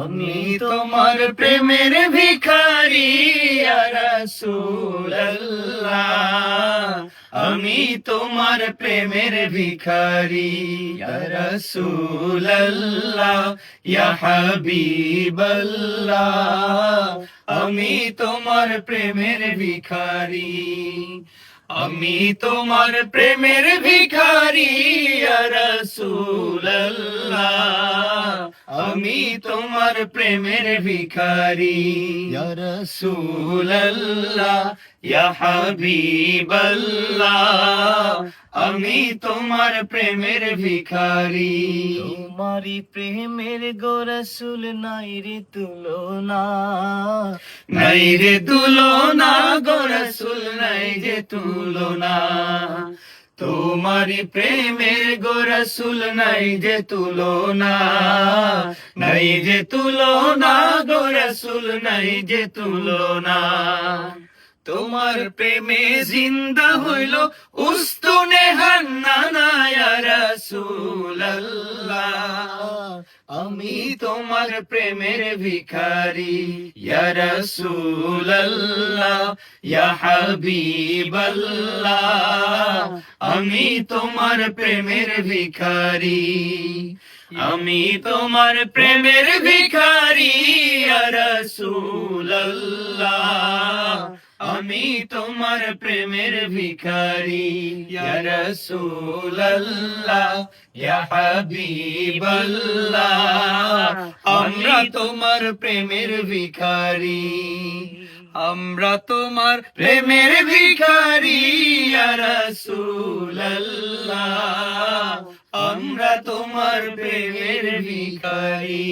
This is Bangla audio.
আমি তোমার প্রেমের ভিখারি ইয়া রাসূলুল্লাহ, আমি তোমার প্রেমের ভিখারি ইয়া রাসূলুল্লাহ, ইয়া হাবিবাল্লাহ, আমি তোমার প্রেমের ভিখারি। আমি তোমার প্রেমের ভিখারি ইয়া রাসূলুল্লাহ, আমি তোমার প্রেমের ভিখারি ইয়া রাসূলুল্লাহ, ইয়া হাবিবাল্লাহ, আমি তোমার প্রেমের ভিখারি। তোমারি প্রেমের গো রাসূল নাই রে তুলনা, নাই রে তুলনা গো রাসূল, নাই যে তুলনা। তোমারি প্রেমের গো রাসূল নাই যে তুলনা, নাই যে তুলনা গো রাসূল, নাই যে তুলনা। তোমার প্রেমে জিন্দা হইল উস্তুনে হান্নানা ইয়া রাসূলুল্লাহ, আমি তোমার প্রেমের ভিখারি ইয়া রাসূলুল্লাহ, ইয়া হাবিবাল্লাহ, আমি তোমার প্রেমের ভিখারি। আমি তোমার প্রেমের ভিখারি ইয়া রাসূলুল্লাহ, আমি তোমার প্রেমের ভিখারি ইয়া রাসূলুল্লাহ, ইয়া হাবিবাল্লাহ, আমরা তোমার প্রেমের ভিখারি। আমরা তোমার প্রেমের ভিখারি ইয়া রাসূলুল্লাহ, আমরা তোমার প্রেমের ভিখারি।